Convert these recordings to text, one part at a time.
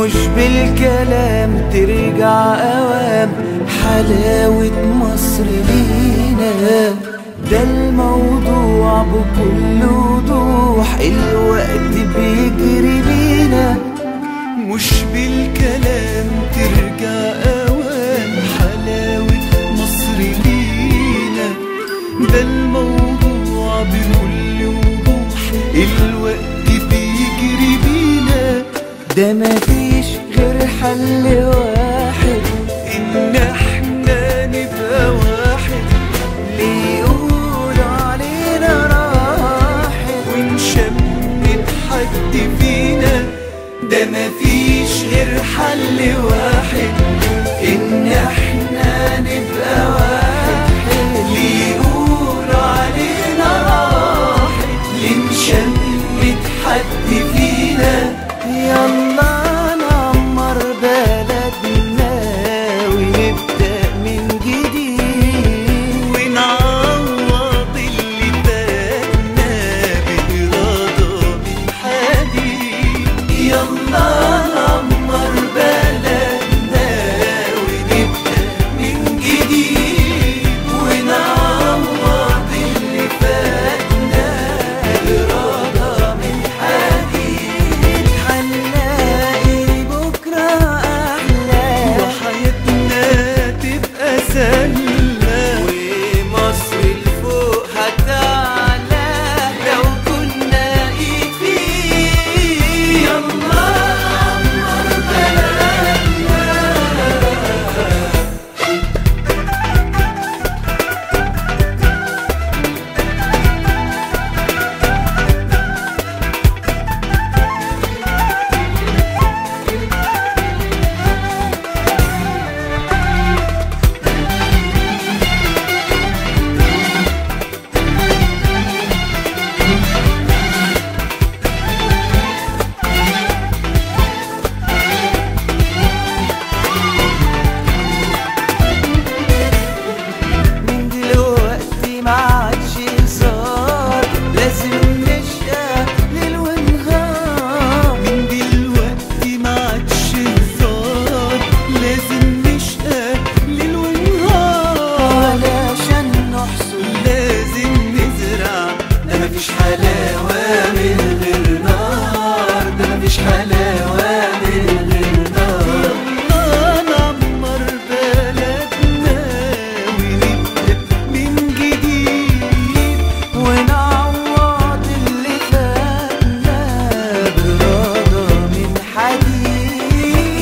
مش بالكلام ترجع اوام حلاوة مصر لينا. ده الموضوع بكل وضوح الوقت بيجري بينا. مش بالكلام ترجع اوام حلاوة مصر لينا. ده الموضوع بكل وضوح الوقت بيجري بينا. ده مفيش غير حل واحد، ان احنا نبقى واحد. ليه يقولوا علينا راحت ونشمت حد فينا. ده مفيش غير حل واحد، ان احنا نبقى واحد. ليه يقولوا علينا راحت لنشمت حد فينا. يلا نعمر بلدنا ونبدأ من جديد، ونعوض اللي فاتنا بإرادة من حديد. يلا نعمر بلدنا ونبدأ من جديد، ونعوض اللي فاتنا بإرادة من حديد. هنلاقي بكرة أحلى وحياتنا تبقى سهلة، ومصر لفوق هتعلى لو كنا إيد في إيد. يلا نعمر بلدنا. من دلوقتي ما عادش هزار، لازم نشقى ليل ونهار. من دلوقتي ما عادش هزار، لازم نشقى ليل ونهار. علشان نحصل لازم نزرع. ده مفيش حلاوة من غير نار. ده مفيش حلاوة من غير نار. يلا نعمر بلدنا ونبدأ من جديد، ونعوض اللي فاتنا بإرادة من حديد.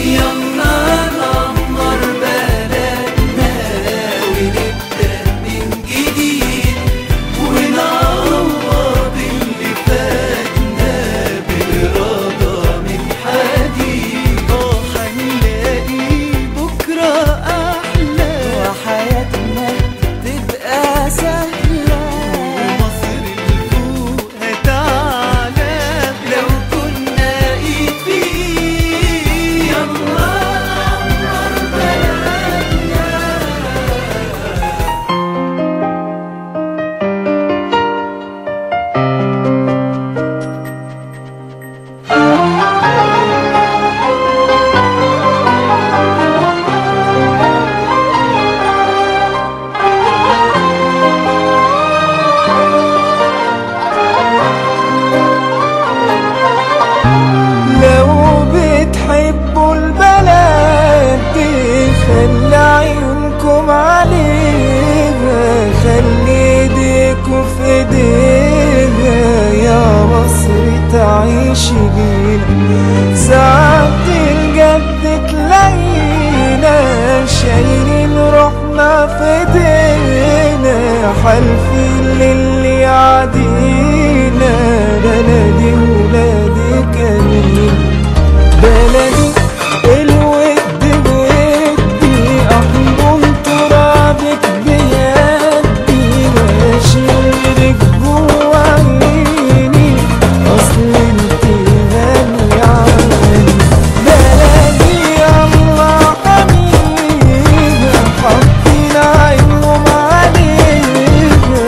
يلا نعمر بلدنا ونبدأ من جديد، ونعوض اللي فاتنا بإرادة من حديد. هنلاقي بكرة أحلى، وحياتنا تبقى سهلة ومصر لفوق هتعلى لو كنا إيد في إيد. يلا نعمر بلدنا. لو بتحبوا البلد دي خلي عيونكم عليها، خلي ايديكوا في ايديها يا مصر تعيش بينا. ساعات الجد تلاقينا شايلين روحنا في ايدينا، حالفين للي يعدينا. بلدي ولادي كريم، بلدي الود بودي، احضن ترابك بيدي، واشيلك جوا عيني، اصل انت غالية عني. بلدي الله حبيبها، حاطين عينهم عليها،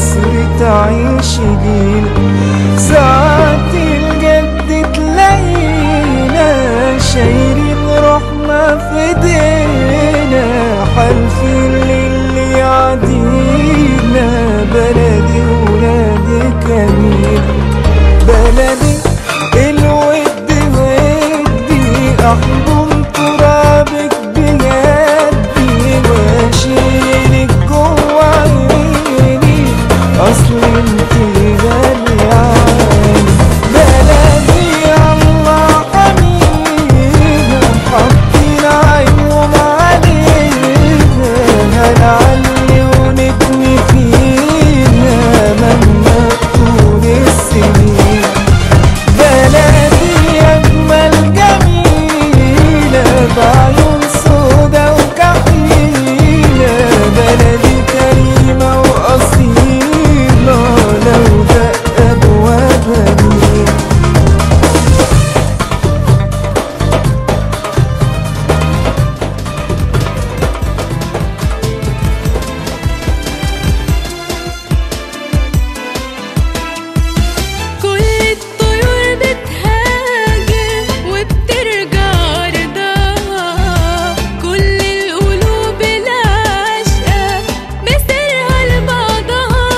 مصر تعيش لينا. ساعات الجد تلاقينا شايلين روحنا في ايدينا، حالفين للي يعدينا. بلدي ولادي كمين، بلدي الود ودي، احضن ترابك بيدي واشيلك جوا عيني، اصل انتي غالية عيني. بلدي الله حميدة، حاطين عينهم علينا، هنعلي ونبني فينا مهما طول السنين. بلدي أجمل جميلة بعيون سودا وكحيلة، بلدي كريمة وأصيلة لو دق أبوابها مين. كل الطيور بتهاجر وبترجع رضاها، كل القلوب العاشقة مسيرها لبعضها.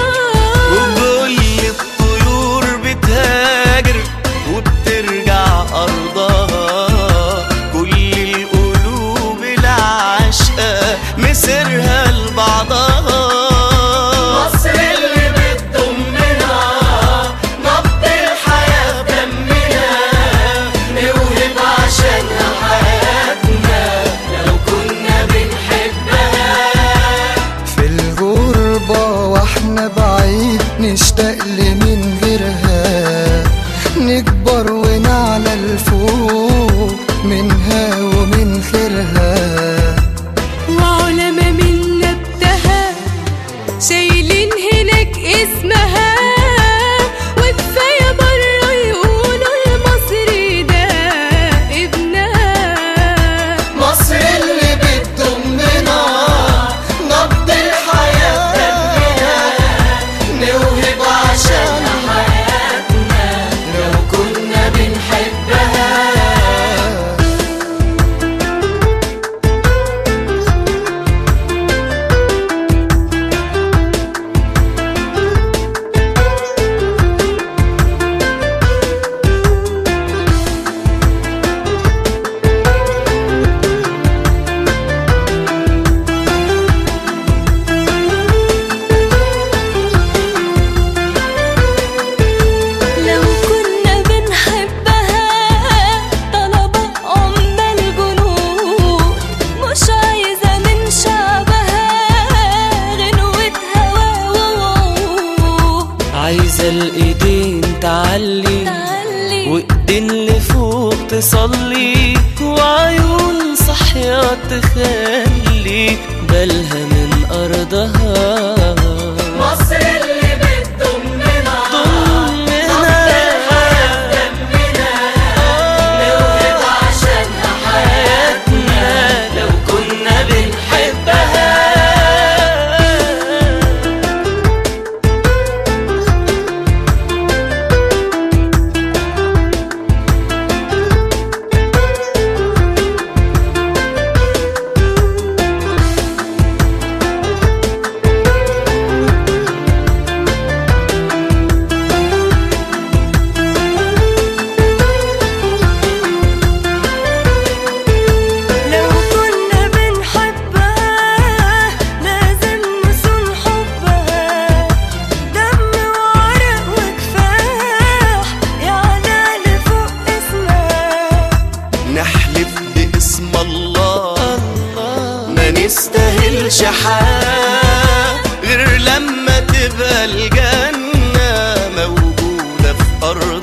وكل الطيور بتهاجر وبترجع أرضها، كل القلوب العاشقة مسيرها لبعضها. مصر اللي بتضمنا نبض الحياة بدمنا، نوهب عشانها حياتنا لو كنا بنحبها. في الغربة واحنا بعيد نشتاق لمن غيرها، نكبر ونعلى لفوق منها ومن خيرها. وعلماء من نبتها شايلين هناك اسمها، وكفاية بره يقولوا المصري ده ابنها. مصر اللي بتضمنا نبض الحياة بدمنا، نوهب عشانها حياتنا لو كنا بنحبها. لو كنا بنحبها طلبة أم الجنود، مش عايزة من شعبها غنوة هوا ووعود. عايزة الإيدين تعلي وإيدين لفوق تصلي، وعيون صحية تخلي بالها من أرضها. مصر اللي بتضمنا نبض الحياة بدمنا، نوهب عشانها حياتنا لو كنا بنحبها. لو كنا بنحبها لازم نصون حبها، دم وعرق وكفاح يعلى لفوق اسمها. نحلف باسم الله ما نستاهلش حاجة غير لما تبقى الجنة موجودة في أرض